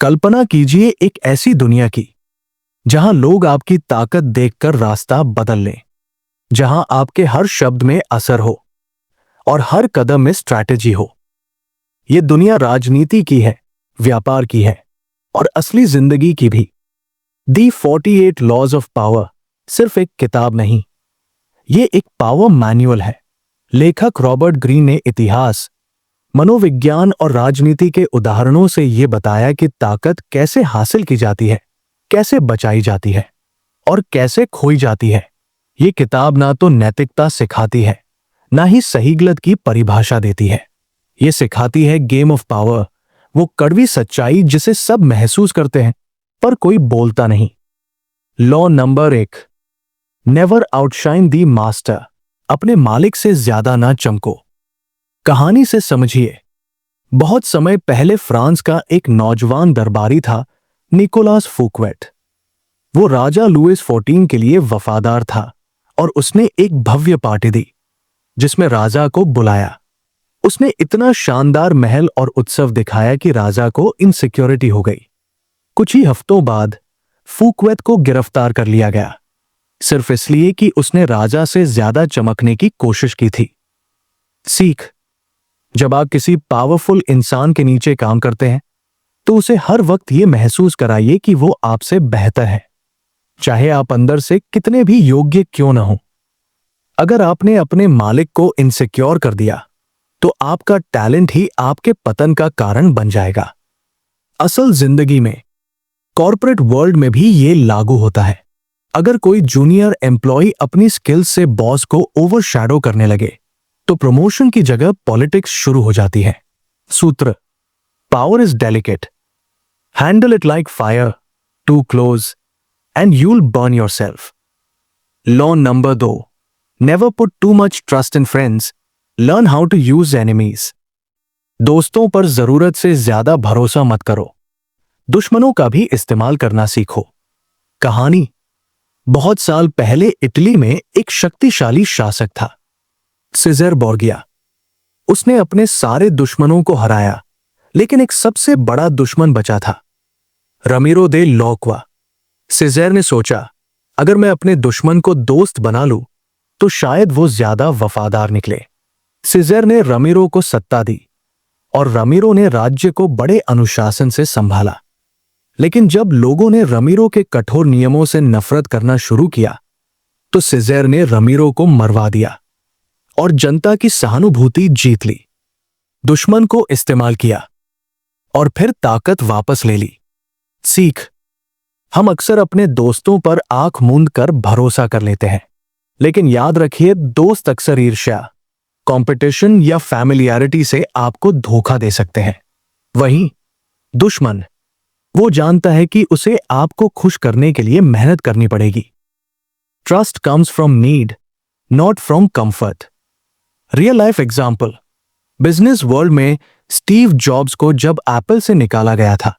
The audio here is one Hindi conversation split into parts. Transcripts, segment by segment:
कल्पना कीजिए एक ऐसी दुनिया की जहां लोग आपकी ताकत देखकर रास्ता बदल लें, जहां आपके हर शब्द में असर हो और हर कदम में स्ट्रैटेजी हो। यह दुनिया राजनीति की है, व्यापार की है और असली जिंदगी की भी। दी 48 लॉज ऑफ पावर सिर्फ एक किताब नहीं, यह एक पावर मैनुअल है। लेखक रॉबर्ट ग्रीन ने इतिहास, मनोविज्ञान और राजनीति के उदाहरणों से यह बताया कि ताकत कैसे हासिल की जाती है, कैसे बचाई जाती है और कैसे खोई जाती है। यह किताब ना तो नैतिकता सिखाती है, ना ही सही गलत की परिभाषा देती है। यह सिखाती है गेम ऑफ पावर, वो कड़वी सच्चाई जिसे सब महसूस करते हैं पर कोई बोलता नहीं। Law number 1, never outshine the master. अपने मालिक से ज्यादा ना चमको। कहानी से समझिए। बहुत समय पहले फ्रांस का एक नौजवान दरबारी था, निकोलास फूकवेट। वो राजा लुइस 14 के लिए वफादार था और उसने एक भव्य पार्टी दी जिसमें राजा को बुलाया। उसने इतना शानदार महल और उत्सव दिखाया कि राजा को इनसिक्योरिटी हो गई। कुछ ही हफ्तों बाद फूकवेट को गिरफ्तार कर लिया गया, सिर्फ इसलिए कि उसने राजा से ज्यादा चमकने की कोशिश की थी। सीख: जब आप किसी पावरफुल इंसान के नीचे काम करते हैं तो उसे हर वक्त यह महसूस कराइए कि वो आपसे बेहतर है, चाहे आप अंदर से कितने भी योग्य क्यों न हो। अगर आपने अपने मालिक को इनसिक्योर कर दिया तो आपका टैलेंट ही आपके पतन का कारण बन जाएगा। असल जिंदगी में, कॉर्पोरेट वर्ल्ड में भी यह लागू होता है। अगर कोई जूनियर एम्प्लॉय अपनी स्किल्स से बॉस को ओवरशैडो करने लगे तो प्रमोशन की जगह पॉलिटिक्स शुरू हो जाती है। सूत्र: power is delicate, handle it like fire, too close and you'll burn yourself. Law number 2, never put too much trust in friends, learn how to use enemies. दोस्तों पर जरूरत से ज्यादा भरोसा मत करो, दुश्मनों का भी इस्तेमाल करना सीखो। कहानी: बहुत साल पहले इटली में एक शक्तिशाली शासक था, सीजर बोर्गिया। उसने अपने सारे दुश्मनों को हराया, लेकिन एक सबसे बड़ा दुश्मन बचा था, रमीरो दे लॉक्वा। सीजर ने सोचा, अगर मैं अपने दुश्मन को दोस्त बना लूं तो शायद वो ज्यादा वफादार निकले। सीजर ने रमीरो को सत्ता दी और रमीरो ने राज्य को बड़े अनुशासन से संभाला। लेकिन जब लोगों ने रमीरो के कठोर नियमों से नफरत करना शुरू किया तो सीजर ने रमीरो को मरवा दिया और जनता की सहानुभूति जीत ली। दुश्मन को इस्तेमाल किया और फिर ताकत वापस ले ली। सीख: हम अक्सर अपने दोस्तों पर आंख मूंद कर भरोसा कर लेते हैं, लेकिन याद रखिए, दोस्त अक्सर ईर्ष्या, कंपटीशन या फैमिलियरिटी से आपको धोखा दे सकते हैं। वहीं दुश्मन, वो जानता है कि उसे आपको खुश करने के लिए मेहनत करनी पड़ेगी। Trust comes from need, not from comfort. Real life example: business world में स्टीव जॉब्स को जब एप्पल से निकाला गया था,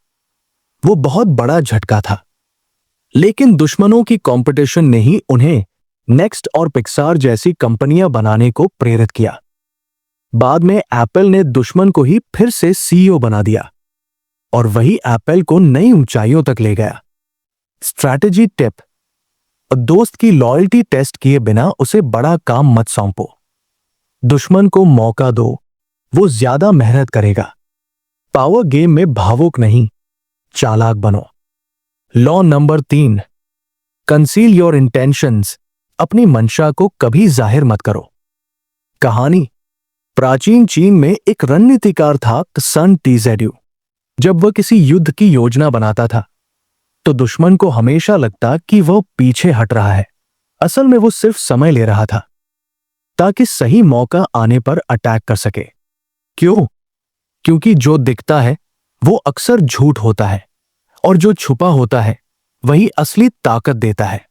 वो बहुत बड़ा झटका था। लेकिन दुश्मनों की कंपटीशन ने ही उन्हें नेक्स्ट और पिक्सार जैसी कंपनियां बनाने को प्रेरित किया। बाद में एप्पल ने दुश्मन को ही फिर से सीईओ बना दिया और वही एप्पल को नई ऊंचाइयों तक ले गया। स्ट्रैटेजी टिप: दोस्त की लॉयल्टी टेस्ट किए बिना उसे बड़ा काम मत सौंपो। दुश्मन को मौका दो, वो ज्यादा मेहनत करेगा। पावर गेम में भावुक नहीं, चालाक बनो। Law number 3, conceal your intentions. अपनी मंशा को कभी जाहिर मत करो। कहानी: प्राचीन चीन में एक रणनीतिकार था, सन टीजेड्यू। जब वह किसी युद्ध की योजना बनाता था तो दुश्मन को हमेशा लगता कि वह पीछे हट रहा है। असल में वो सिर्फ समय ले रहा था ताकि सही मौका आने पर अटैक कर सके। क्यों? क्योंकि जो दिखता है वो अक्सर झूठ होता है और जो छुपा होता है वही असली ताकत देता है।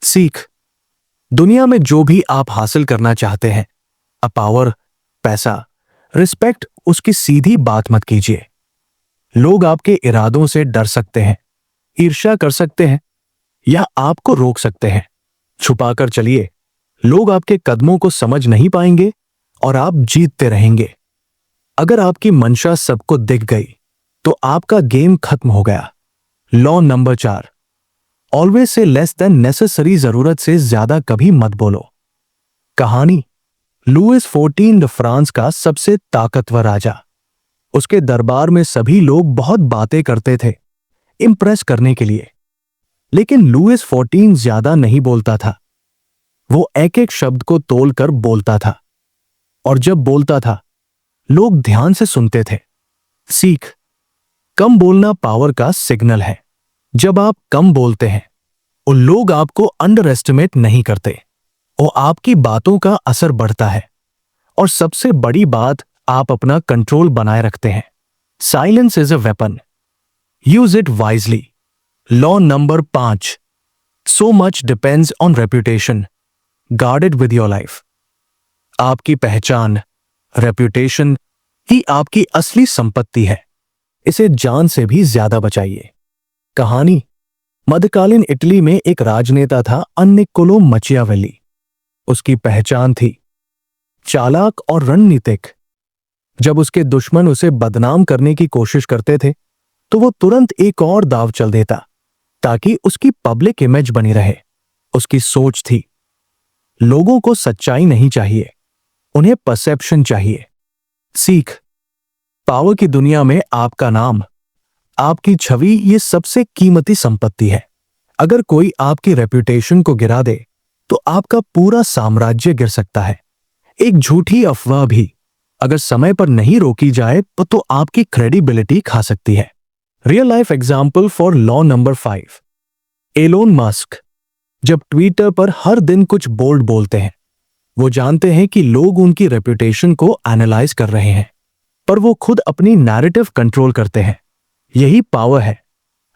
सीख: दुनिया में जो भी आप हासिल करना चाहते हैं, पावर, पैसा, रिस्पेक्ट, उसकी सीधी बात मत कीजिए। लोग आपके इरादों से डर सकते हैं, ईर्ष्या कर सकते हैं या आपको रोक सकते हैं। छुपाकर चलिए, लोग आपके कदमों को समझ नहीं पाएंगे और आप जीतते रहेंगे। अगर आपकी मंशा सबको दिख गई तो आपका गेम खत्म हो गया। Law number 4, always say less than necessary, जरूरत से ज्यादा कभी मत बोलो। कहानी, लुइस 14 फ्रांस का सबसे ताकतवर राजा। उसके दरबार में सभी लोग बहुत बातें करते थे इंप्रेस करने के लिए, लेकिन लुइस 14 ज्यादा नहीं बोलता था। वो एक एक शब्द को तोलकर बोलता था, और जब बोलता था लोग ध्यान से सुनते थे। सीख, कम बोलना पावर का सिग्नल है। जब आप कम बोलते हैं और लोग आपको अंडर एस्टिमेट नहीं करते और आपकी बातों का असर बढ़ता है, और सबसे बड़ी बात, आप अपना कंट्रोल बनाए रखते हैं। Silence is a weapon, use it wisely. Law number 5, so much depends on reputation, guard it with your life. आपकी पहचान, रेप्यूटेशन ही आपकी असली संपत्ति है। इसे जान से भी ज्यादा बचाइए। कहानी, मध्यकालीन इटली में एक राजनेता था निकोलो मचियावेली। उसकी पहचान थी चालाक और रणनीतिक। जब उसके दुश्मन उसे बदनाम करने की कोशिश करते थे तो वो तुरंत एक और दाव चल देता ताकि उसकी पब्लिक इमेज बनी रहे। उसकी सोच थी, लोगों को सच्चाई नहीं चाहिए, उन्हें परसेप्शन चाहिए। सीख, पावर की दुनिया में आपका नाम, आपकी छवि, ये सबसे कीमती संपत्ति है। अगर कोई आपकी रेप्यूटेशन को गिरा दे तो आपका पूरा साम्राज्य गिर सकता है। एक झूठी अफवाह भी अगर समय पर नहीं रोकी जाए तो आपकी क्रेडिबिलिटी खा सकती है। Real life example for law number 5, Elon Musk. जब ट्विटर पर हर दिन कुछ बोल्ड बोलते हैं, वो जानते हैं कि लोग उनकी रेप्यूटेशन को एनालाइज कर रहे हैं, पर वो खुद अपनी नैरेटिव कंट्रोल करते हैं। यही पावर है,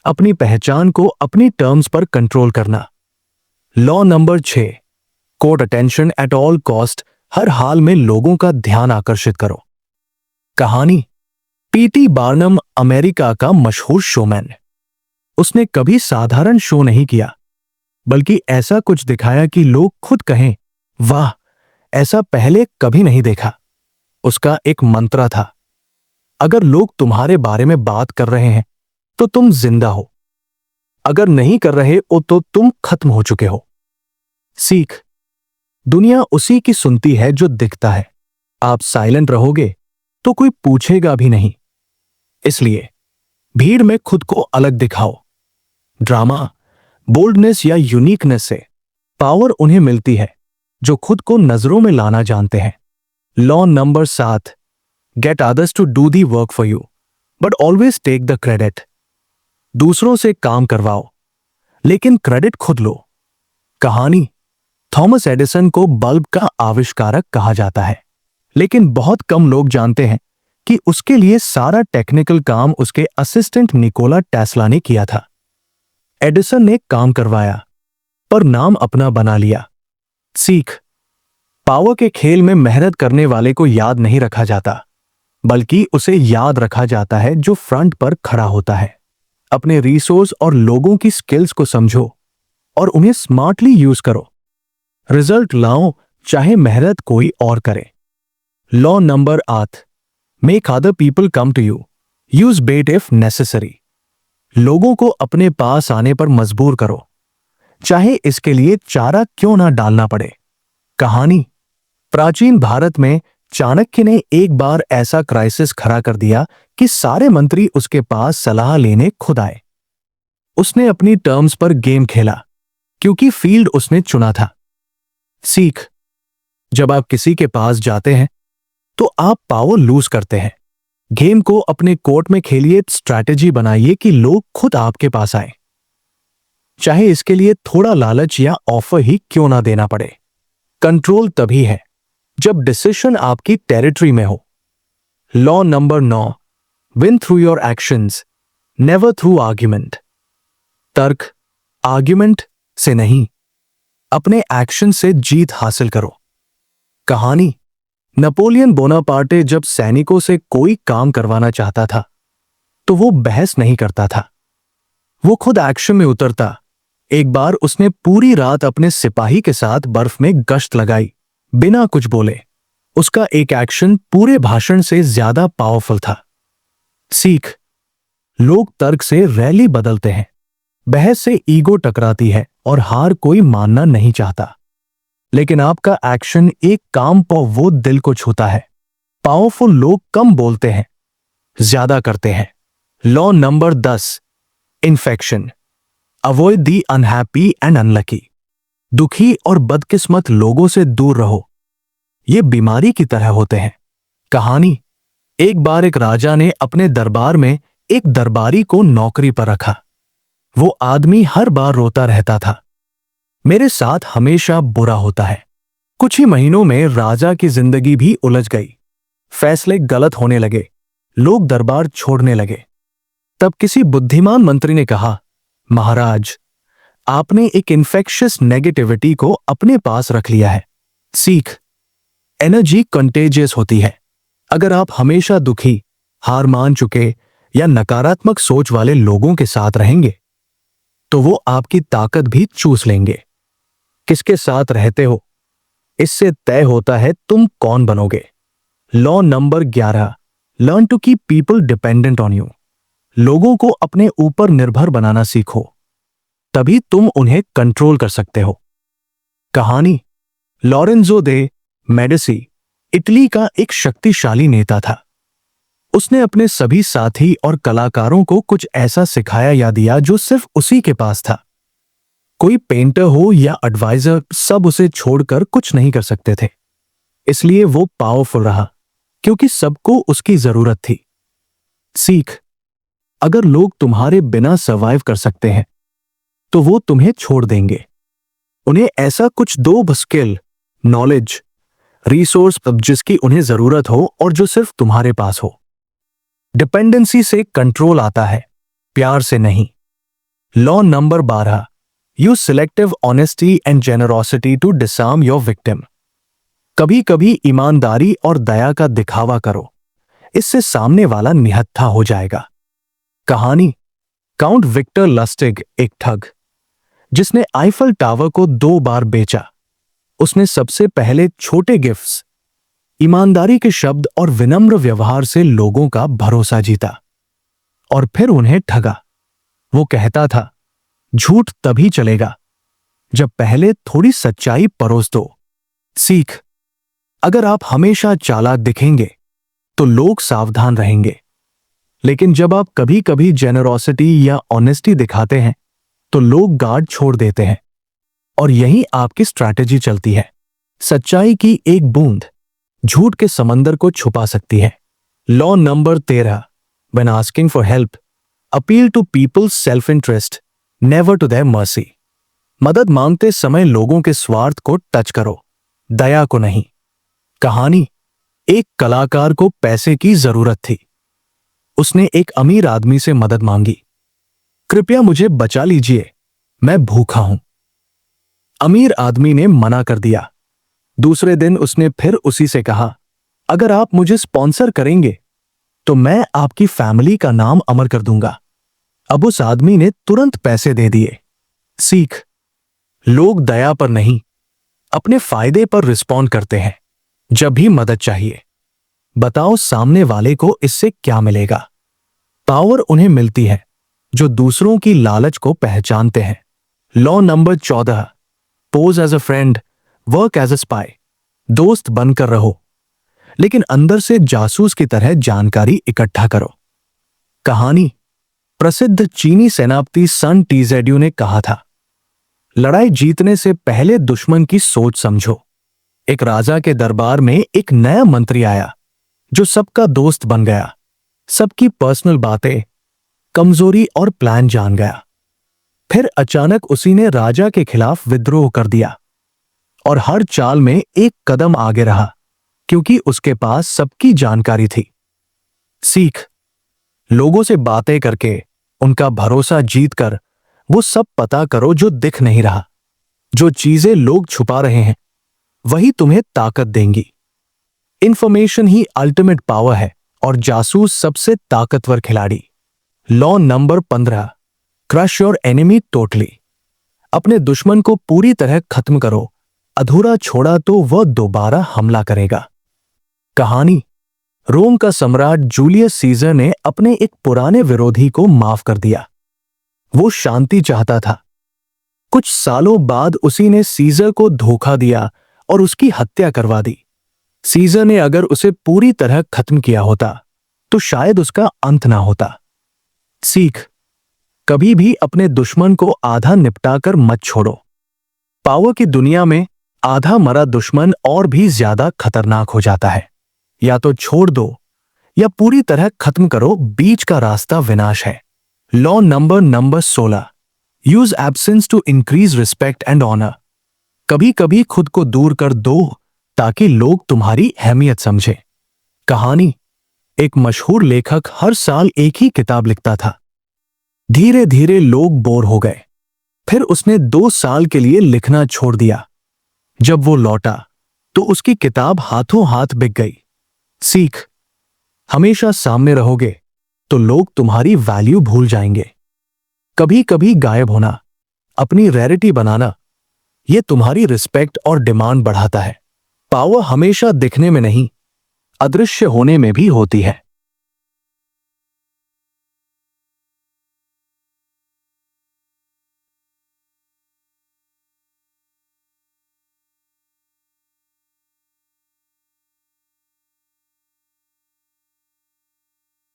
अपनी पहचान को अपनी टर्म्स पर कंट्रोल करना। Law number 6, court attention at all cost, हर हाल में लोगों का ध्यान आकर्षित करो। कहानी, पीटी बार्नम अमेरिका का मशहूर शोमैन। उसने कभी साधारण शो नहीं किया, बल्कि ऐसा कुछ दिखाया कि लोग खुद कहें, वाह, ऐसा पहले कभी नहीं देखा। उसका एक मंत्र था, अगर लोग तुम्हारे बारे में बात कर रहे हैं तो तुम जिंदा हो, अगर नहीं कर रहे हो तो तुम खत्म हो चुके हो। सीख, दुनिया उसी की सुनती है जो दिखता है। आप साइलेंट रहोगे तो कोई पूछेगा भी नहीं, इसलिए भीड़ में खुद को अलग दिखाओ। ड्रामा, बोल्डनेस या यूनिकनेस से पावर उन्हें मिलती है जो खुद को नजरों में लाना जानते हैं। Law number 7, get others to do the work for you but always take the credit. दूसरों से काम करवाओ लेकिन क्रेडिट खुद लो। कहानी, थॉमस एडिसन को बल्ब का आविष्कारक कहा जाता है, लेकिन बहुत कम लोग जानते हैं कि उसके लिए सारा टेक्निकल काम उसके असिस्टेंट निकोला टेस्ला ने किया था। एडिसन ने काम करवाया पर नाम अपना बना लिया। सीख, पावर के खेल में मेहनत करने वाले को याद नहीं रखा जाता, बल्कि उसे याद रखा जाता है जो फ्रंट पर खड़ा होता है। अपने रिसोर्स और लोगों की स्किल्स को समझो और उन्हें स्मार्टली यूज करो। रिजल्ट लाओ चाहे मेहनत कोई और करे। Law number 8, make other people come to you, use bait if necessary. लोगों को अपने पास आने पर मजबूर करो, चाहे इसके लिए चारा क्यों ना डालना पड़े। कहानी, प्राचीन भारत में चाणक्य ने एक बार ऐसा क्राइसिस खड़ा कर दिया कि सारे मंत्री उसके पास सलाह लेने खुद आए। उसने अपनी टर्म्स पर गेम खेला क्योंकि फील्ड उसने चुना था। सीख, जब आप किसी के पास जाते हैं तो आप पावर लूज करते हैं। गेम को अपने कोर्ट में खेलिए, स्ट्रैटेजी बनाइए कि लोग खुद आपके पास आए, चाहे इसके लिए थोड़ा लालच या ऑफर ही क्यों ना देना पड़े। कंट्रोल तभी है जब डिसीजन आपकी टेरिटरी में हो। Law number 9, win through your actions, never through argument. तर्क, आर्ग्यूमेंट से नहीं, अपने एक्शन से जीत हासिल करो। कहानी, नेपोलियन बोनापार्टे जब सैनिकों से कोई काम करवाना चाहता था तो वो बहस नहीं करता था, वो खुद एक्शन में उतरता। एक बार उसने पूरी रात अपने सिपाही के साथ बर्फ में गश्त लगाई बिना कुछ बोले। उसका एक एक्शन पूरे भाषण से ज्यादा पावरफुल था। सीख, लोग तर्क से रैली बदलते हैं, बहस से ईगो टकराती है और हार कोई मानना नहीं चाहता। लेकिन आपका एक्शन एक काम पर वो दिल को छूता है। पावरफुल लोग कम बोलते हैं, ज्यादा करते हैं। Law number 10, infection. Avoid the unhappy and unlucky. दुखी और बदकिस्मत लोगों से दूर रहो, ये बीमारी की तरह होते हैं। कहानी। एक बार एक राजा ने अपने दरबार में एक दरबारी को नौकरी पर रखा। वो आदमी हर बार रोता रहता था, मेरे साथ हमेशा बुरा होता है। कुछ ही महीनों में राजा की जिंदगी भी उलझ गई। फैसले गलत होने लगे, लोग दरबार छोड़ने लगे। तब किसी बुद्धिमान मंत्री ने कहा, महाराज, आपने एक इन्फेक्शियस नेगेटिविटी को अपने पास रख लिया है। सीख। एनर्जी कंटेजियस होती है। अगर आप हमेशा दुखी, हार मान चुके या नकारात्मक सोच वाले लोगों के साथ रहेंगे तो वो आपकी ताकत भी चूस लेंगे। किसके साथ रहते हो, इससे तय होता है तुम कौन बनोगे। Law number 11, learn to keep people dependent on you. लोगों को अपने ऊपर निर्भर बनाना सीखो, तभी तुम उन्हें कंट्रोल कर सकते हो। कहानी। लॉरेंजो दे मेडिसी इटली का एक शक्तिशाली नेता था। उसने अपने सभी साथी और कलाकारों को कुछ ऐसा सिखाया या दिया जो सिर्फ उसी के पास था। कोई पेंटर हो या एडवाइजर, सब उसे छोड़कर कुछ नहीं कर सकते थे। इसलिए वो पावरफुल रहा, क्योंकि सबको उसकी जरूरत थी। सीख। अगर लोग तुम्हारे बिना सर्वाइव कर सकते हैं तो वो तुम्हें छोड़ देंगे। उन्हें ऐसा कुछ दो, स्किल, नॉलेज, रिसोर्स जिसकी उन्हें जरूरत हो और जो सिर्फ तुम्हारे पास हो। डिपेंडेंसी से कंट्रोल आता है, प्यार से नहीं। Law number 12, use selective honesty and generosity to disarm your victim. कभी कभी ईमानदारी और दया का दिखावा करो, इससे सामने वाला निहत्था हो जाएगा। कहानी। काउंट विक्टर लस्टिग एक ठग, जिसने आईफल टावर को 2 बार बेचा। उसने सबसे पहले छोटे गिफ्ट्स, ईमानदारी के शब्द और विनम्र व्यवहार से लोगों का भरोसा जीता और फिर उन्हें ठगा। वो कहता था, झूठ तभी चलेगा जब पहले थोड़ी सच्चाई परोस दो। सीख। अगर आप हमेशा चालाक दिखेंगे तो लोग सावधान रहेंगे, लेकिन जब आप कभी कभी जेनरोसिटी या ऑनेस्टी दिखाते हैं तो लोग गार्ड छोड़ देते हैं। और यही आपकी स्ट्रैटेजी चलती है। सच्चाई की एक बूंद झूठ के समंदर को छुपा सकती है। Law number 13, when asking for help, appeal to people's self interest, never to their mercy. मदद मांगते समय लोगों के स्वार्थ को टच करो, दया को नहीं। कहानी। एक कलाकार को पैसे की जरूरत थी। उसने एक अमीर आदमी से मदद मांगी, कृपया मुझे बचा लीजिए, मैं भूखा हूं। अमीर आदमी ने मना कर दिया। दूसरे दिन उसने फिर उसी से कहा, अगर आप मुझे स्पॉन्सर करेंगे तो मैं आपकी फैमिली का नाम अमर कर दूंगा। अब उस आदमी ने तुरंत पैसे दे दिए। सीख। लोग दया पर नहीं, अपने फायदे पर रिस्पॉन्ड करते हैं। जब भी मदद चाहिए, बताओ सामने वाले को इससे क्या मिलेगा। पावर उन्हें मिलती है जो दूसरों की लालच को पहचानते हैं। Law number 14, pose as a friend, work as a spy. दोस्त बनकर रहो, लेकिन अंदर से जासूस की तरह जानकारी इकट्ठा करो। कहानी। प्रसिद्ध चीनी सेनापति सन टीजेड्यू ने कहा था, लड़ाई जीतने से पहले दुश्मन की सोच समझो। एक राजा के दरबार में एक नया मंत्री आया जो सबका दोस्त बन गया। सबकी पर्सनल बातें, कमजोरी और प्लान जान गया। फिर अचानक उसी ने राजा के खिलाफ विद्रोह कर दिया और हर चाल में एक कदम आगे रहा, क्योंकि उसके पास सबकी जानकारी थी। सीख। लोगों से बातें करके, उनका भरोसा जीतकर वो सब पता करो जो दिख नहीं रहा। जो चीजें लोग छुपा रहे हैं वही तुम्हें ताकत देंगी। इंफॉर्मेशन ही अल्टीमेट पावर है और जासूस सबसे ताकतवर खिलाड़ी। Law number 15, crush your enemy totally. अपने दुश्मन को पूरी तरह खत्म करो, अधूरा छोड़ा तो वह दोबारा हमला करेगा। कहानी। रोम का सम्राट जूलियस सीजर ने अपने एक पुराने विरोधी को माफ कर दिया। वो शांति चाहता था। कुछ सालों बाद उसी ने सीजर को धोखा दिया और उसकी हत्या करवा दी। सीजर ने अगर उसे पूरी तरह खत्म किया होता तो शायद उसका अंत ना होता। सीख, कभी भी अपने दुश्मन को आधा निपटाकर मत छोड़ो। पावर की दुनिया में आधा मरा दुश्मन और भी ज्यादा खतरनाक हो जाता है। या तो छोड़ दो या पूरी तरह खत्म करो, बीच का रास्ता विनाश है। Law number 16, use absence to increase respect and honour. कभी कभी खुद को दूर कर दो ताकि लोग तुम्हारी अहमियत समझे। कहानी, एक मशहूर लेखक हर साल एक ही किताब लिखता था। धीरे धीरे लोग बोर हो गए। फिर उसने 2 साल के लिए लिखना छोड़ दिया। जब वो लौटा तो उसकी किताब हाथों हाथ बिक गई। सीख, हमेशा सामने रहोगे तो लोग तुम्हारी वैल्यू भूल जाएंगे। कभी कभी गायब होना, अपनी रैरिटी बनाना, यह तुम्हारी रिस्पेक्ट और डिमांड बढ़ाता है। पावर हमेशा दिखने में नहीं, अदृश्य होने में भी होती है।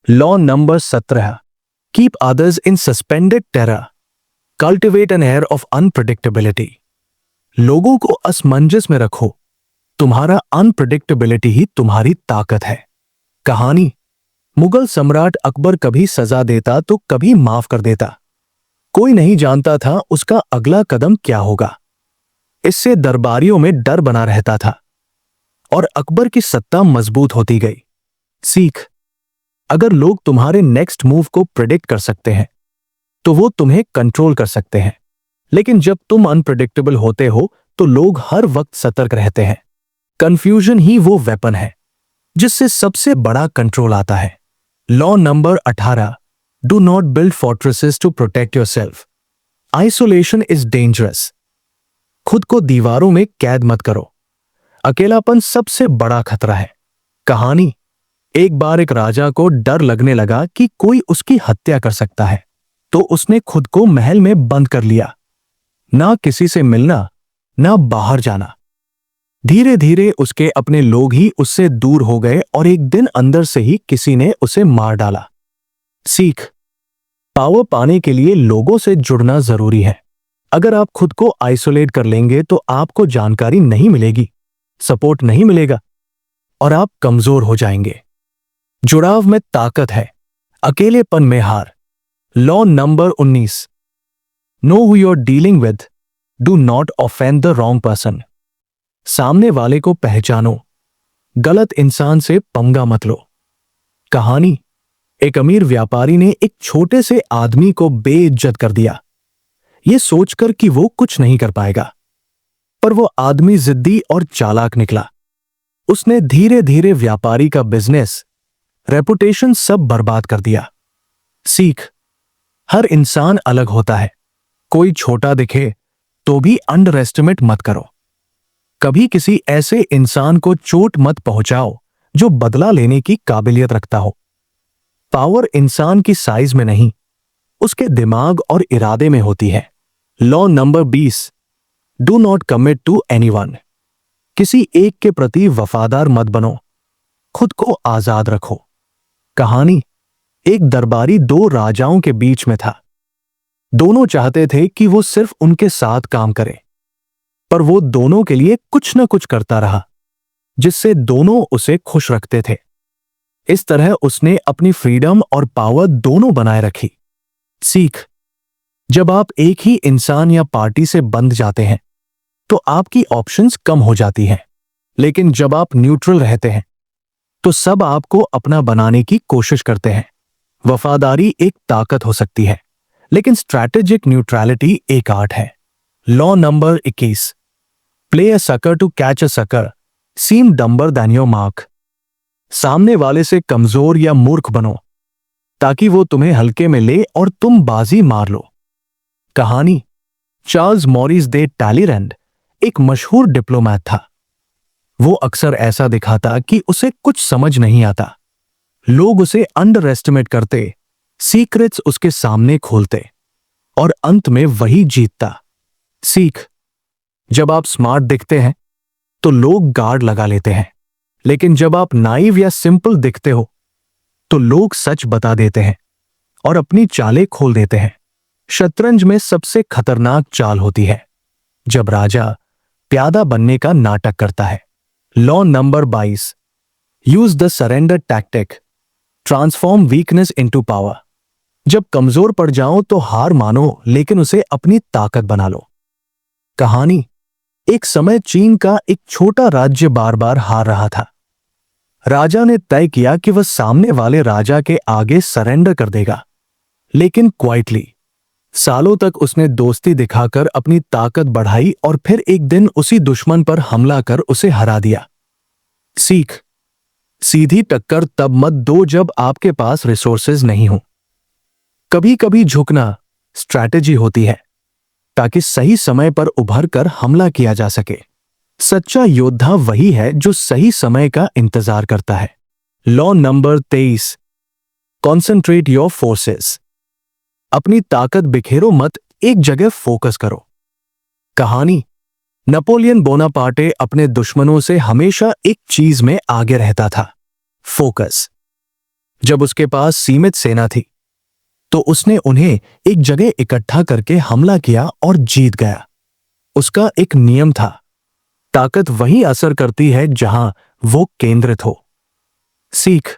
Law number 17, keep others in suspended terror, cultivate an air of unpredictability. लोगों को असमंजस में रखो। तुम्हारा अनप्रिडिक्टेबिलिटी ही तुम्हारी ताकत है। कहानी, मुगल सम्राट अकबर कभी सजा देता तो कभी माफ कर देता। कोई नहीं जानता था उसका अगला कदम क्या होगा। इससे दरबारियों में डर बना रहता था और अकबर की सत्ता मजबूत होती गई। सीख, अगर लोग तुम्हारे नेक्स्ट मूव को प्रिडिक्ट कर सकते हैं तो वो तुम्हें कंट्रोल कर सकते हैं। लेकिन जब तुम अनप्रिडिक्टेबल होते हो तो लोग हर वक्त सतर्क रहते हैं। कंफ्यूजन ही वो वेपन है जिससे सबसे बड़ा कंट्रोल आता है। Law number 18, do not build fortresses to protect yourself, isolation is dangerous. खुद को दीवारों में कैद मत करो। अकेलापन सबसे बड़ा खतरा है। कहानी, एक बार एक राजा को डर लगने लगा कि कोई उसकी हत्या कर सकता है, तो उसने खुद को महल में बंद कर लिया। ना किसी से मिलना, ना बाहर जाना। धीरे धीरे उसके अपने लोग ही उससे दूर हो गए और एक दिन अंदर से ही किसी ने उसे मार डाला। सीख, पावर पाने के लिए लोगों से जुड़ना जरूरी है। अगर आप खुद को आइसोलेट कर लेंगे तो आपको जानकारी नहीं मिलेगी, सपोर्ट नहीं मिलेगा और आप कमजोर हो जाएंगे। जुड़ाव में ताकत है, अकेलेपन में हार। Law number 19, know who you are dealing with, do not offend the wrong person. सामने वाले को पहचानो, गलत इंसान से पंगा मत लो। कहानी, एक अमीर व्यापारी ने एक छोटे से आदमी को बेइज्जत कर दिया, यह सोचकर कि वो कुछ नहीं कर पाएगा। पर वो आदमी जिद्दी और चालाक निकला। उसने धीरे धीरे व्यापारी का बिजनेस, रेपुटेशन सब बर्बाद कर दिया। सीख, हर इंसान अलग होता है। कोई छोटा दिखे तो भी अंडर एस्टिमेट मत करो। कभी किसी ऐसे इंसान को चोट मत पहुंचाओ जो बदला लेने की काबिलियत रखता हो। पावर इंसान की साइज में नहीं, उसके दिमाग और इरादे में होती है। Law number 20, do not commit to anyone. किसी एक के प्रति वफादार मत बनो, खुद को आजाद रखो। कहानी, एक दरबारी 2 राजाओं के बीच में था। दोनों चाहते थे कि वो सिर्फ उनके साथ काम करे, पर वो दोनों के लिए कुछ न कुछ करता रहा जिससे दोनों उसे खुश रखते थे। इस तरह उसने अपनी फ्रीडम और पावर दोनों बनाए रखी। सीख, जब आप एक ही इंसान या पार्टी से बंध जाते हैं तो आपकी ऑप्शंस कम हो जाती हैं, लेकिन जब आप न्यूट्रल रहते हैं तो सब आपको अपना बनाने की कोशिश करते हैं। वफादारी एक ताकत हो सकती है, लेकिन स्ट्रैटेजिक न्यूट्रलिटी एक आर्ट है। Law number 21, play a sucker to catch a sucker, seem dumber than your mark. सामने वाले से कमजोर या मूर्ख बनो ताकि वो तुम्हें हल्के में ले और तुम बाजी मार लो। कहानी, चार्ल्स मॉरिस दे टैलीरैंड एक मशहूर डिप्लोमैट था। वो अक्सर ऐसा दिखाता कि उसे कुछ समझ नहीं आता, लोग उसे अंडर एस्टिमेट करते, सीक्रेट्स उसके सामने खोलते और अंत में वही जीतता। सीख, जब आप स्मार्ट दिखते हैं तो लोग गार्ड लगा लेते हैं, लेकिन जब आप नाइव या सिंपल दिखते हो तो लोग सच बता देते हैं और अपनी चालें खोल देते हैं। शतरंज में सबसे खतरनाक चाल होती है जब राजा प्यादा बनने का नाटक करता है। Law number 22, use the surrender tactic, transform weakness into power. जब कमजोर पड़ जाओ तो हार मानो, लेकिन उसे अपनी ताकत बना लो। कहानी, एक समय चीन का एक छोटा राज्य बार बार हार रहा था। राजा ने तय किया कि वह सामने वाले राजा के आगे सरेंडर कर देगा, लेकिन क्वाइटली। सालों तक उसने दोस्ती दिखाकर अपनी ताकत बढ़ाई और फिर एक दिन उसी दुश्मन पर हमला कर उसे हरा दिया। सीख, सीधी टक्कर तब मत दो जब आपके पास रिसोर्सेज नहीं हो। कभी कभी झुकना स्ट्रैटेजी होती है ताकि सही समय पर उभर कर हमला किया जा सके। सच्चा योद्धा वही है जो सही समय का इंतजार करता है। Law number 23, concentrate your forces. अपनी ताकत बिखेरो मत, एक जगह फोकस करो। कहानी, नेपोलियन बोनापार्टे अपने दुश्मनों से हमेशा एक चीज में आगे रहता था, फोकस। जब उसके पास सीमित सेना थी तो उसने उन्हें एक जगह इकट्ठा करके हमला किया और जीत गया। उसका एक नियम था, ताकत वहीं असर करती है जहां वो केंद्रित हो। सीख,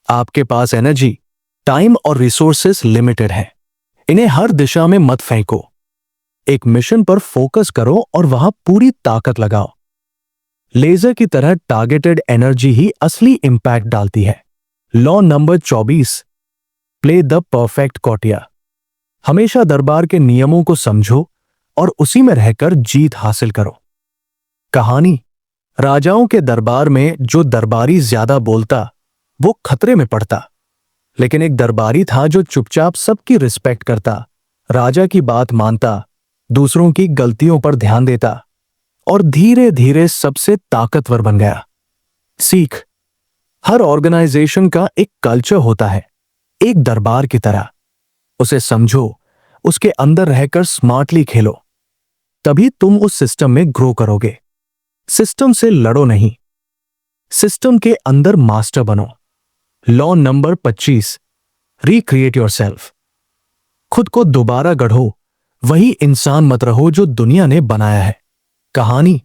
आपके पास एनर्जी, टाइम और रिसोर्सेस लिमिटेड हैं। इन्हें हर दिशा में मत फेंको। एक मिशन पर फोकस करो और वहां पूरी ताकत लगाओ। लेजर की तरह टारगेटेड एनर्जी ही असली इंपैक्ट डालती है। Law number 24, play the perfect courtier. हमेशा दरबार के नियमों को समझो और उसी में रहकर जीत हासिल करो। कहानी, राजाओं के दरबार में जो दरबारी ज्यादा बोलता वो खतरे में पड़ता, लेकिन एक दरबारी था जो चुपचाप सबकी रिस्पेक्ट करता, राजा की बात मानता, दूसरों की गलतियों पर ध्यान देता और धीरे धीरे सबसे ताकतवर बन गया। सीख, हर ऑर्गेनाइजेशन का एक कल्चर होता है, एक दरबार की तरह। उसे समझो, उसके अंदर रहकर स्मार्टली खेलो, तभी तुम उस सिस्टम में ग्रो करोगे। सिस्टम से लड़ो नहीं, सिस्टम के अंदर मास्टर बनो। Law number 25, recreate yourself. खुद को दोबारा गढ़ो, वही इंसान मत रहो जो दुनिया ने बनाया है। कहानी,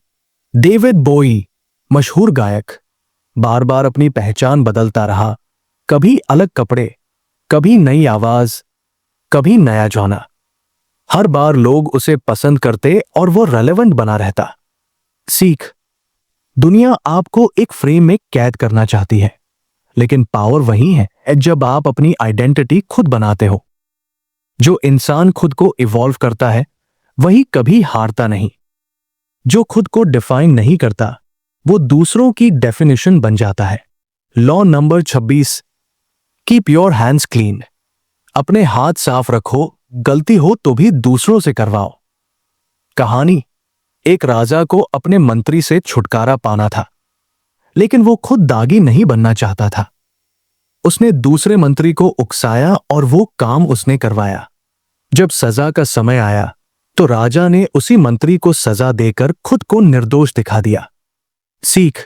डेविड बोई, मशहूर गायक, बार बार अपनी पहचान बदलता रहा। कभी अलग कपड़े, कभी नई आवाज, कभी नया जॉनर। हर बार लोग उसे पसंद करते और वो रेलेवेंट बना रहता। सीख, दुनिया आपको एक फ्रेम में कैद करना चाहती है, लेकिन पावर वही है जब आप अपनी आइडेंटिटी खुद बनाते हो। जो इंसान खुद को इवॉल्व करता है वही कभी हारता नहीं। जो खुद को डिफाइन नहीं करता वो दूसरों की डेफिनेशन बन जाता है। Law number 26, keep your hands clean. अपने हाथ साफ रखो, गलती हो तो भी दूसरों से करवाओ। कहानी, एक राजा को अपने मंत्री से छुटकारा पाना था, लेकिन वो खुद दागी नहीं बनना चाहता था। उसने दूसरे मंत्री को उकसाया और वो काम उसने करवाया। जब सजा का समय आया तो राजा ने उसी मंत्री को सजा देकर खुद को निर्दोष दिखा दिया। सीख,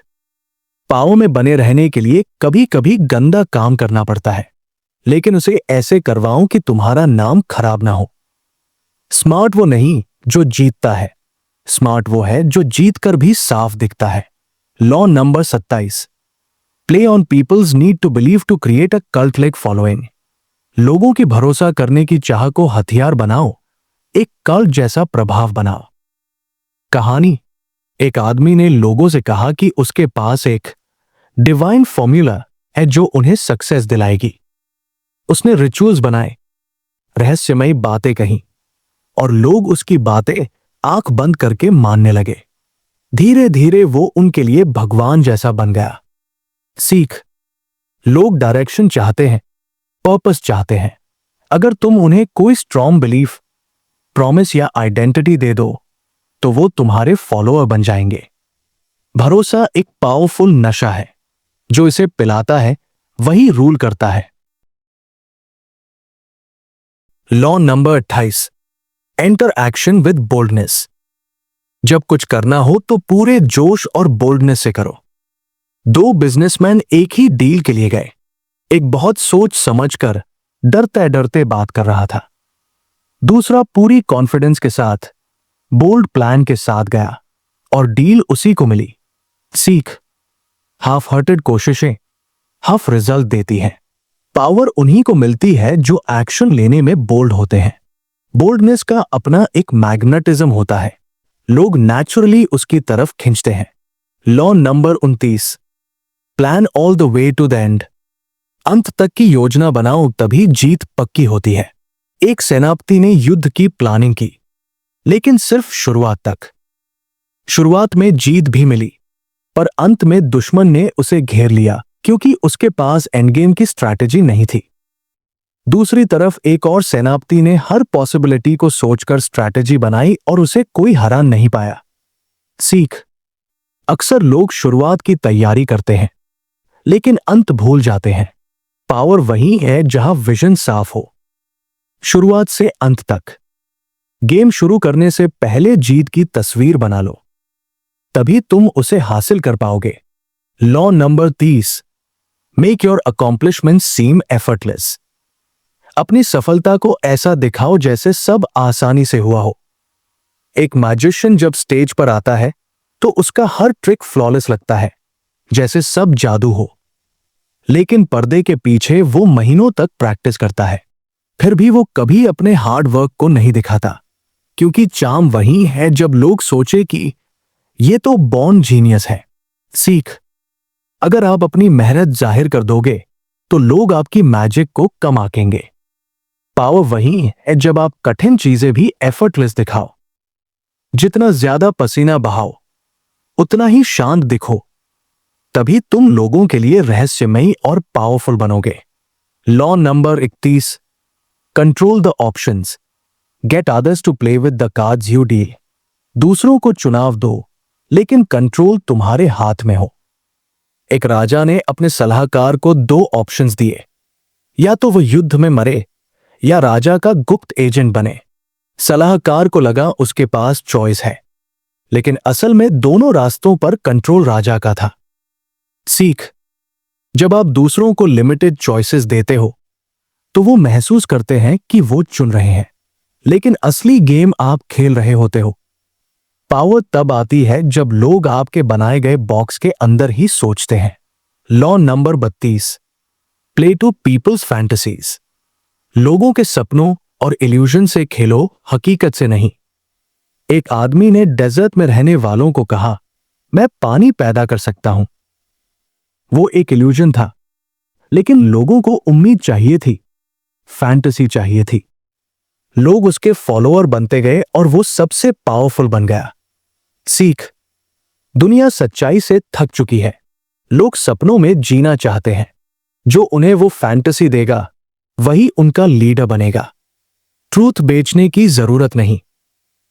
पाव में बने रहने के लिए कभी कभी गंदा काम करना पड़ता है, लेकिन उसे ऐसे करवाओ कि तुम्हारा नाम खराब ना हो। स्मार्ट वो नहीं जो जीतता है, स्मार्ट वो है जो जीतकर भी साफ दिखता है। Law number 27, play on people's need to believe to create a cult like following. लोगों की भरोसा करने की चाह को हथियार बनाओ, एक कल्ट जैसा प्रभाव बनाओ। कहानी, एक आदमी ने लोगों से कहा कि उसके पास एक डिवाइन फॉर्मूला है जो उन्हें सक्सेस दिलाएगी। उसने रिचुअल्स बनाए, रहस्यमयी बातें कही और लोग उसकी बातें आंख बंद करके मानने लगे। धीरे धीरे वो उनके लिए भगवान जैसा बन गया। सीख, लोग डायरेक्शन चाहते हैं, पर्पस चाहते हैं। अगर तुम उन्हें कोई स्ट्रॉन्ग बिलीफ, प्रॉमिस या आइडेंटिटी दे दो तो वो तुम्हारे फॉलोअर बन जाएंगे। भरोसा एक पावरफुल नशा है, जो इसे पिलाता है वही रूल करता है। Law number 28, enter action with boldness. जब कुछ करना हो तो पूरे जोश और बोल्डनेस से करो। दो बिजनेसमैन एक ही डील के लिए गए। एक बहुत सोच समझकर डरते डरते बात कर रहा था, दूसरा पूरी कॉन्फिडेंस के साथ बोल्ड प्लान के साथ गया और डील उसी को मिली। सीख, हाफ हार्टेड कोशिशें हाफ रिजल्ट देती हैं। पावर उन्हीं को मिलती है जो एक्शन लेने में बोल्ड होते हैं। बोल्डनेस का अपना एक मैग्नेटिज्म होता है, लोग नेचुरली उसकी तरफ खींचते हैं। Law number 29, plan all the way to the end. अंत तक की योजना बनाओ, तभी जीत पक्की होती है। एक सेनापति ने युद्ध की प्लानिंग की, लेकिन सिर्फ शुरुआत तक। शुरुआत में जीत भी मिली, पर अंत में दुश्मन ने उसे घेर लिया क्योंकि उसके पास एंडगेम की स्ट्रैटेजी नहीं थी। दूसरी तरफ एक और सेनापति ने हर पॉसिबिलिटी को सोचकर स्ट्रैटेजी बनाई और उसे कोई हरा नहीं पाया। सीख, अक्सर लोग शुरुआत की तैयारी करते हैं लेकिन अंत भूल जाते हैं। पावर वही है जहां विजन साफ हो, शुरुआत से अंत तक। गेम शुरू करने से पहले जीत की तस्वीर बना लो, तभी तुम उसे हासिल कर पाओगे। Law number 30, make your accomplishment seem effortless. अपनी सफलता को ऐसा दिखाओ जैसे सब आसानी से हुआ हो। एक मैजिशियन जब स्टेज पर आता है तो उसका हर ट्रिक फ्लॉलेस लगता है, जैसे सब जादू हो। लेकिन पर्दे के पीछे वो महीनों तक प्रैक्टिस करता है, फिर भी वो कभी अपने हार्ड वर्क को नहीं दिखाता, क्योंकि चार्म वही है जब लोग सोचे कि ये तो बॉर्न जीनियस है। सीख, अगर आप अपनी मेहनत जाहिर कर दोगे तो लोग आपकी मैजिक को कम आंकेंगे। पावर वही है जब आप कठिन चीजें भी एफर्टलेस दिखाओ। जितना ज्यादा पसीना बहाओ उतना ही शांत दिखो, तभी तुम लोगों के लिए रहस्यमयी और पावरफुल बनोगे। Law number 31, control the options, get others to play with the cards you deal. दूसरों को चुनाव दो, लेकिन कंट्रोल तुम्हारे हाथ में हो। एक राजा ने अपने सलाहकार को 2 ऑप्शंस दिए, या तो वो युद्ध में मरे या राजा का गुप्त एजेंट बने। सलाहकार को लगा उसके पास चॉइस है, लेकिन असल में दोनों रास्तों पर कंट्रोल राजा का था। सीख, जब आप दूसरों को लिमिटेड चॉइसेस देते हो तो वो महसूस करते हैं कि वो चुन रहे हैं, लेकिन असली गेम आप खेल रहे होते हो। पावर तब आती है जब लोग आपके बनाए गए बॉक्स के अंदर ही सोचते हैं। Law number 32, play to people's fantasies. लोगों के सपनों और इल्यूजन से खेलो, हकीकत से नहीं। एक आदमी ने डेजर्ट में रहने वालों को कहा, मैं पानी पैदा कर सकता हूं। वो एक इल्यूजन था, लेकिन लोगों को उम्मीद चाहिए थी, फैंटेसी चाहिए थी। लोग उसके फॉलोअर बनते गए और वो सबसे पावरफुल बन गया। सीख, दुनिया सच्चाई से थक चुकी है। लोग सपनों में जीना चाहते हैं, जो उन्हें वो फैंटेसी देगा वही उनका लीडर बनेगा। ट्रूथ बेचने की जरूरत नहीं,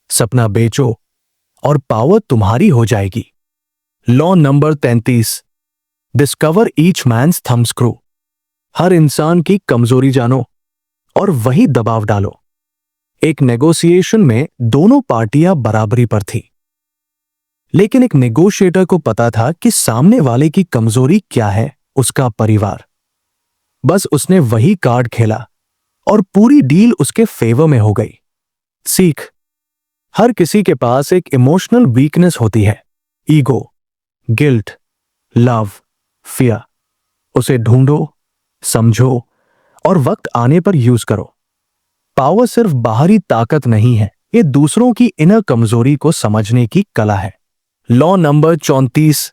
सपना बेचो और पावर तुम्हारी हो जाएगी। Law number 33, discover each man's thumb screw. हर इंसान की कमजोरी जानो और वही दबाव डालो। एक नेगोशिएशन में दोनों पार्टियां बराबरी पर थी, लेकिन एक नेगोशिएटर को पता था कि सामने वाले की कमजोरी क्या है, उसका परिवार। बस उसने वही कार्ड खेला और पूरी डील उसके फेवर में हो गई। सीख, हर किसी के पास एक इमोशनल वीकनेस होती है, ईगो, गिल्ट, लव, फियर। उसे ढूंढो, समझो और वक्त आने पर यूज करो। पावर सिर्फ बाहरी ताकत नहीं है, ये दूसरों की इनर कमजोरी को समझने की कला है। Law number 34,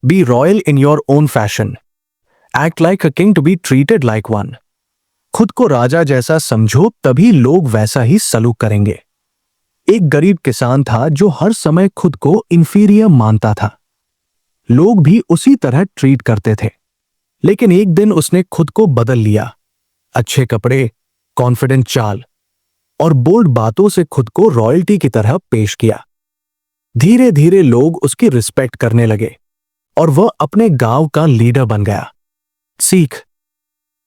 be royal in your own fashion, act like a king to be treated like one. खुद को राजा जैसा समझो, तभी लोग वैसा ही सलूक करेंगे। एक गरीब किसान था जो हर समय खुद को इंफीरियर मानता था। लोग भी उसी तरह ट्रीट करते थे, लेकिन एक दिन उसने खुद को बदल लिया। अच्छे कपड़े, कॉन्फिडेंट चाल और बोल्ड बातों से खुद को रॉयल्टी की तरह पेश किया। धीरे धीरे लोग उसकी रिस्पेक्ट करने लगे और वह अपने गांव का लीडर बन गया। सीख,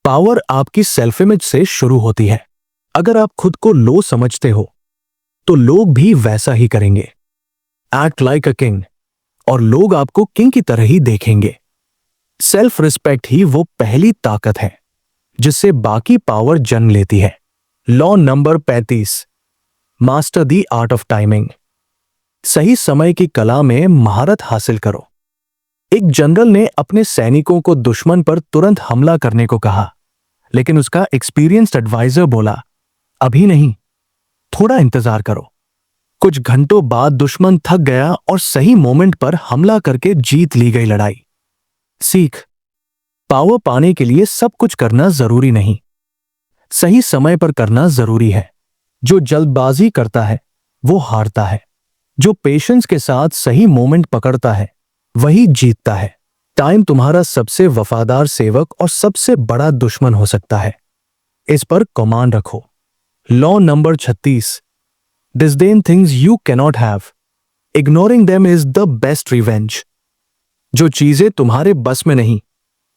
पावर आपकी सेल्फ इमेज से शुरू होती है। अगर आप खुद को लो समझते हो तो लोग भी वैसा ही करेंगे। एक्ट लाइक अ किंग और लोग आपको किंग की तरह ही देखेंगे। सेल्फ रिस्पेक्ट ही वो पहली ताकत है जिससे बाकी पावर जन्म लेती है। Law number 35, master the art of timing. सही समय की कला में महारत हासिल करो। एक जनरल ने अपने सैनिकों को दुश्मन पर तुरंत हमला करने को कहा, लेकिन उसका एक्सपीरियंस्ड एडवाइजर बोला, अभी नहीं, थोड़ा इंतजार करो। कुछ घंटों बाद दुश्मन थक गया और सही मोमेंट पर हमला करके जीत ली गई लड़ाई। सीख, पावर पाने के लिए सब कुछ करना जरूरी नहीं, सही समय पर करना जरूरी है। जो जल्दबाजी करता है वो हारता है। जो पेशेंस के साथ सही मोमेंट पकड़ता है वही जीतता है। टाइम तुम्हारा सबसे वफादार सेवक और सबसे बड़ा दुश्मन हो सकता है। इस पर कमांड रखो। Law number 36, disdain things you cannot have, ignoring them is the best revenge. जो चीजें तुम्हारे बस में नहीं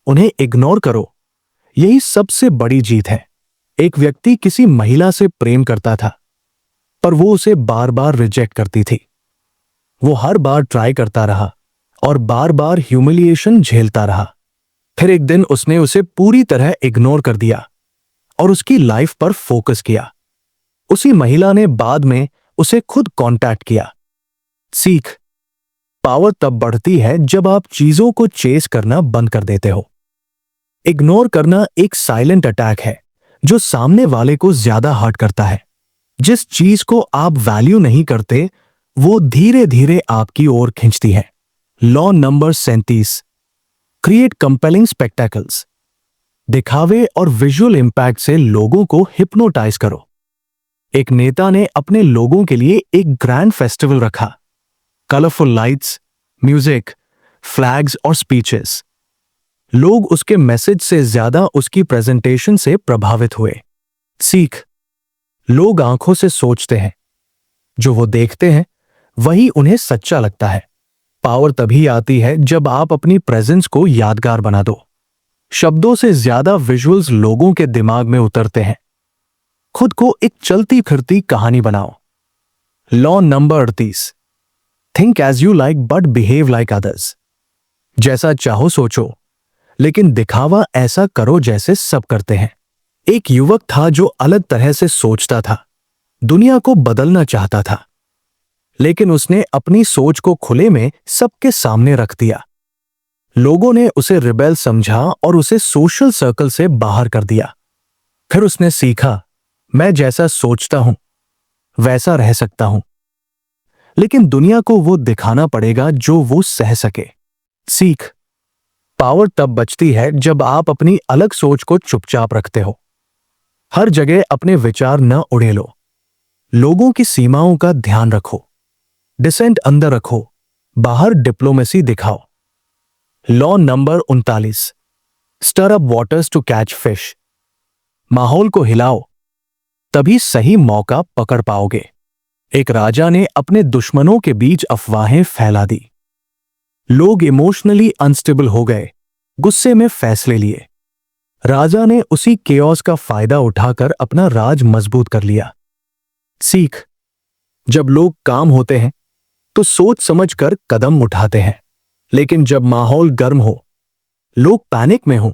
उन्हें इग्नोर करो, यही सबसे बड़ी जीत है। एक व्यक्ति किसी महिला से प्रेम करता था, पर वो उसे बार बार रिजेक्ट करती थी। वो हर बार ट्राई करता रहा और बार बार ह्यूमिलिएशन झेलता रहा। फिर एक दिन उसने उसे पूरी तरह इग्नोर कर दिया और उसकी लाइफ पर फोकस किया। उसी महिला ने बाद में उसे खुद कांटेक्ट किया। सीख, पावर तब बढ़ती है जब आप चीजों को चेस करना बंद कर देते हो। इग्नोर करना एक साइलेंट अटैक है जो सामने वाले को ज्यादा हर्ट करता है। जिस चीज को आप वैल्यू नहीं करते वो धीरे धीरे आपकी ओर खींचती है। Law number 37, create compelling spectacles. दिखावे और विजुअल इंपैक्ट से लोगों को हिप्नोटाइज करो। एक नेता ने अपने लोगों के लिए एक ग्रैंड फेस्टिवल रखा। कलरफुल लाइट्स, म्यूजिक, फ्लैग्स और स्पीचेस। लोग उसके मैसेज से ज्यादा उसकी प्रेजेंटेशन से प्रभावित हुए। सीख, लोग आंखों से सोचते हैं, जो वो देखते हैं वही उन्हें सच्चा लगता है। पावर तभी आती है जब आप अपनी प्रेजेंस को यादगार बना दो। शब्दों से ज्यादा विजुअल्स लोगों के दिमाग में उतरते हैं। खुद को एक चलती फिरती कहानी बनाओ। Law number 38, think as you like but behave like others. जैसा चाहो सोचो, लेकिन दिखावा ऐसा करो जैसे सब करते हैं। एक युवक था जो अलग तरह से सोचता था, दुनिया को बदलना चाहता था, लेकिन उसने अपनी सोच को खुले में सबके सामने रख दिया। लोगों ने उसे रिबेल समझा और उसे सोशल सर्कल से बाहर कर दिया। फिर उसने सीखा, मैं जैसा सोचता हूं वैसा रह सकता हूं, लेकिन दुनिया को वो दिखाना पड़ेगा जो वो सह सके। सीख, पावर तब बचती है जब आप अपनी अलग सोच को चुपचाप रखते हो। हर जगह अपने विचार न उड़ेलो। लोगों की सीमाओं का ध्यान रखो। डिसेंट अंदर रखो, बाहर डिप्लोमेसी दिखाओ। Law number 39, stir up waters to catch fish. माहौल को हिलाओ, तभी सही मौका पकड़ पाओगे। एक राजा ने अपने दुश्मनों के बीच अफवाहें फैला दी। लोग इमोशनली अनस्टेबल हो गए, गुस्से में फैसले लिए। राजा ने उसी केओस का फायदा उठाकर अपना राज मजबूत कर लिया। सीख, जब लोग काम होते हैं तो सोच समझकर कदम उठाते हैं, लेकिन जब माहौल गर्म हो, लोग पैनिक में हो,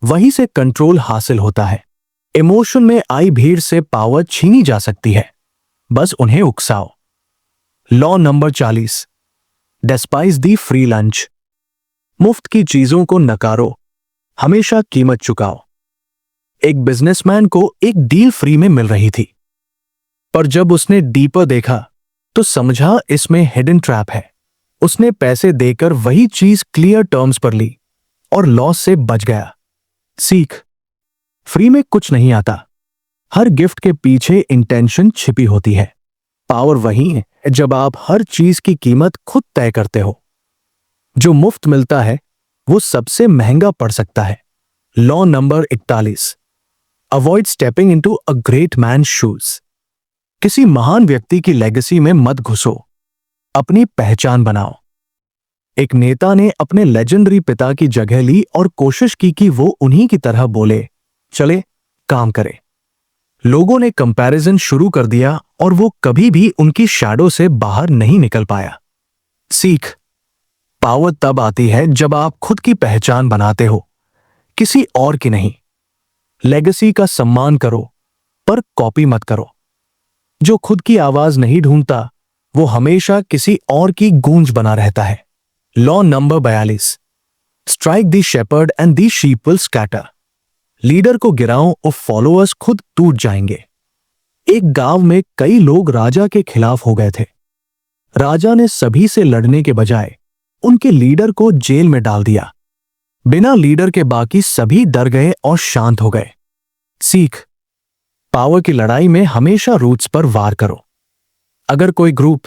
वहीं से कंट्रोल हासिल होता है। इमोशन में आई भीड़ से पावर छीनी जा सकती है, बस उन्हें उकसाओ। लॉ नंबर 40, डेस्पाइज दी फ्री लंच। मुफ्त की चीजों को नकारो, हमेशा कीमत चुकाओ। एक बिजनेसमैन को एक डील फ्री में मिल रही थी, पर जब उसने डीपर देखा तो समझा इसमें हिडन ट्रैप है। उसने पैसे देकर वही चीज क्लियर टर्म्स पर ली और लॉस से बच गया। सीख, फ्री में कुछ नहीं आता, हर गिफ्ट के पीछे इंटेंशन छिपी होती है। पावर वही है जब आप हर चीज की कीमत खुद तय करते हो। जो मुफ्त मिलता है वो सबसे महंगा पड़ सकता है। Law number 41, avoid stepping into a great man shoes. किसी महान व्यक्ति की लेगेसी में मत घुसो, अपनी पहचान बनाओ। एक नेता ने अपने लेजेंडरी पिता की जगह ली और कोशिश की कि वो उन्हीं की तरह बोले, चले काम करे। लोगों ने कंपैरिजन शुरू कर दिया और वो कभी भी उनकी शैडो से बाहर नहीं निकल पाया। सीख, पावर तब आती है जब आप खुद की पहचान बनाते हो, किसी और की नहीं। लेगेसी का सम्मान करो, पर कॉपी मत करो। जो खुद की आवाज नहीं ढूंढता, वो हमेशा किसी और की गूंज बना रहता है। Law number 42, strike the shepherd and the sheep will scatter. Leader को गिराओ और फॉलोअर्स खुद टूट जाएंगे। एक गांव में कई लोग राजा के खिलाफ हो गए थे। राजा ने सभी से लड़ने के बजाय उनके लीडर को जेल में डाल दिया। बिना लीडर के बाकी सभी डर गए और शांत हो गए। सीख, पावर की लड़ाई में हमेशा रूट्स पर वार करो। अगर कोई ग्रुप,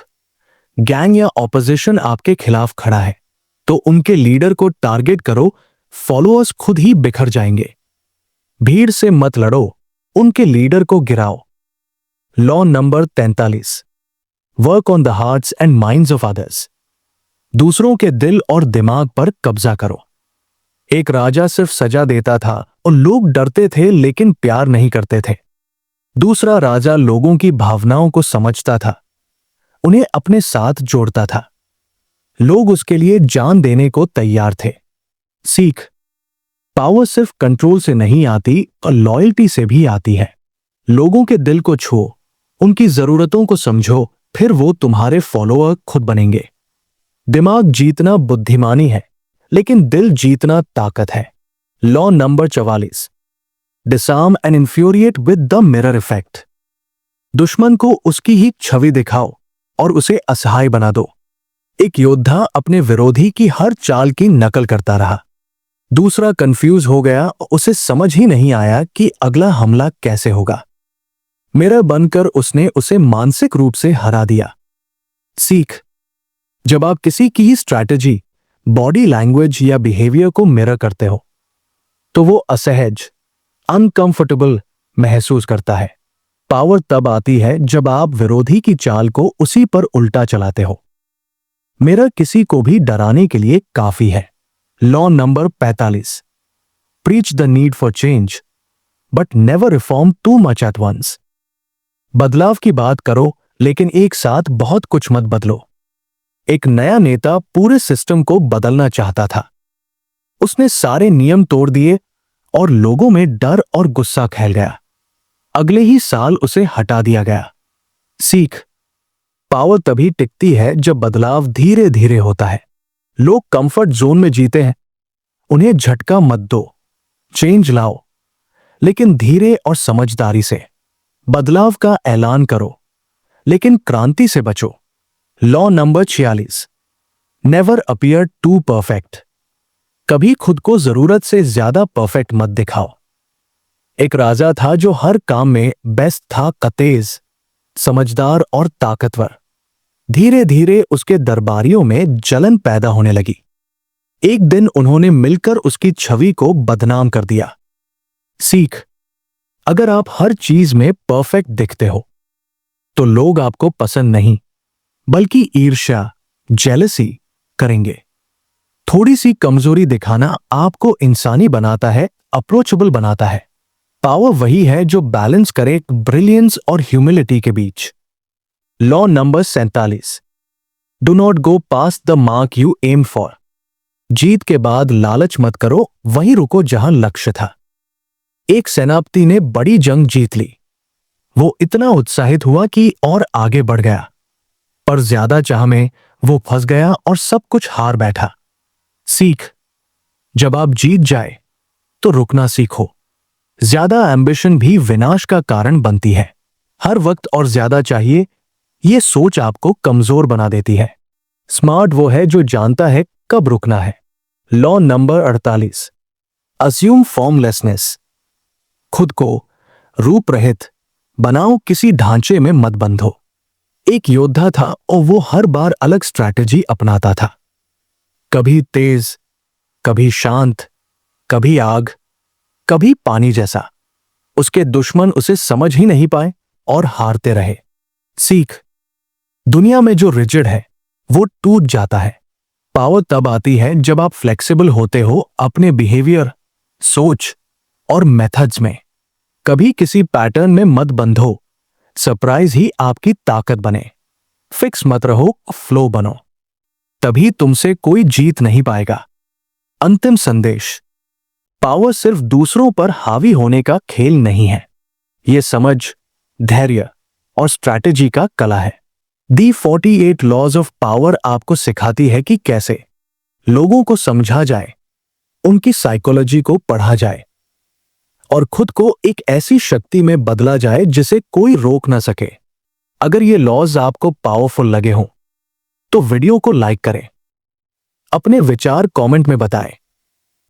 गैंग या ऑपोजिशन आपके खिलाफ खड़ा है, तो उनके लीडर को टारगेट करो, फॉलोअर्स खुद ही बिखर जाएंगे। भीड़ से मत लड़ो, उनके लीडर को गिराओ। Law number 43, work on the hearts and minds of others. दूसरों के दिल और दिमाग पर कब्जा करो। एक राजा सिर्फ सजा देता था और लोग डरते थे लेकिन प्यार नहीं करते थे। दूसरा राजा लोगों की भावनाओं को समझता था, उन्हें अपने साथ जोड़ता था। लोग उसके लिए जान देने को तैयार थे। सीख, पावर सिर्फ कंट्रोल से नहीं आती और लॉयल्टी से भी आती है। लोगों के दिल को छुओ, उनकी जरूरतों को समझो, फिर वो तुम्हारे फॉलोअर खुद बनेंगे। दिमाग जीतना बुद्धिमानी है, लेकिन दिल जीतना ताकत है। Law number 44, disarm and infuriate with the mirror effect. दुश्मन को उसकी ही छवि दिखाओ और उसे असहाय बना दो। एक योद्धा अपने विरोधी की हर चाल की नकल करता रहा। दूसरा कंफ्यूज हो गया, उसे समझ ही नहीं आया कि अगला हमला कैसे होगा। मिरर बनकर उसने उसे मानसिक रूप से हरा दिया। सीख, जब आप किसी की स्ट्रैटेजी, बॉडी लैंग्वेज या बिहेवियर को मिरर करते हो, तो वो असहज, अनकंफर्टेबल महसूस करता है। पावर तब आती है जब आप विरोधी की चाल को उसी पर उल्टा चलाते हो। मिरर किसी को भी डराने के लिए काफी है। Law number 45, preach the need for change but never reform too much at once. बदलाव की बात करो, लेकिन एक साथ बहुत कुछ मत बदलो। एक नया नेता पूरे सिस्टम को बदलना चाहता था। उसने सारे नियम तोड़ दिए और लोगों में डर और गुस्सा फैल गया। अगले ही साल उसे हटा दिया गया। सीख, पावर तभी टिकती है जब बदलाव धीरे धीरे होता है। लोग कंफर्ट जोन में जीते हैं, उन्हें झटका मत दो। चेंज लाओ, लेकिन धीरे और समझदारी से। बदलाव का ऐलान करो, लेकिन क्रांति से बचो। Law number 46, never appear too perfect. कभी खुद को जरूरत से ज्यादा परफेक्ट मत दिखाओ। एक राजा था जो हर काम में बेस्ट था, तेज, समझदार और ताकतवर। धीरे धीरे उसके दरबारियों में जलन पैदा होने लगी। एक दिन उन्होंने मिलकर उसकी छवि को बदनाम कर दिया। सीख, अगर आप हर चीज में परफेक्ट दिखते हो, तो लोग आपको पसंद नहीं बल्कि ईर्ष्या, जेलसी करेंगे। थोड़ी सी कमजोरी दिखाना आपको इंसानी बनाता है, अप्रोचेबल बनाता है। पावर वही है जो बैलेंस करे ब्रिलियंस और ह्यूमिलिटी के बीच। Law number 47, do not go past the mark you aim for. जीत के बाद लालच मत करो, वहीं रुको जहां लक्ष्य था। एक सेनापति ने बड़ी जंग जीत ली। वो इतना उत्साहित हुआ कि और आगे बढ़ गया, पर ज्यादा चाह में वो फंस गया और सब कुछ हार बैठा। सीख, जब आप जीत जाए तो रुकना सीखो। ज्यादा एम्बिशन भी विनाश का कारण बनती है। हर वक्त और ज्यादा चाहिए, ये सोच आपको कमजोर बना देती है। स्मार्ट वो है जो जानता है कब रुकना है। Law number 48, assume formlessness. खुद को रूप रहित बनाओ, किसी ढांचे में मत बंधो। एक योद्धा था और वो हर बार अलग स्ट्रैटेजी अपनाता था। कभी तेज, कभी शांत, कभी आग, कभी पानी जैसा। उसके दुश्मन उसे समझ ही नहीं पाए और हारते रहे। सीख, दुनिया में जो रिजिड है वो टूट जाता है, पावर तब आती है जब आप फ्लेक्सिबल होते हो अपने बिहेवियर, सोच और मेथड्स में। कभी किसी पैटर्न में मत बंधो, सरप्राइज ही आपकी ताकत बने। फिक्स मत रहो, फ्लो बनो, तभी तुमसे कोई जीत नहीं पाएगा। अंतिम संदेश, पावर सिर्फ दूसरों पर हावी होने का खेल नहीं है, यह समझ, धैर्य और स्ट्रैटेजी का कला है। दी 48 लॉज ऑफ पावर आपको सिखाती है कि कैसे लोगों को समझा जाए, उनकी साइकोलॉजी को पढ़ा जाए और खुद को एक ऐसी शक्ति में बदला जाए जिसे कोई रोक ना सके। अगर ये लॉज आपको पावरफुल लगे हों तो वीडियो को लाइक करें, अपने विचार कमेंट में बताएं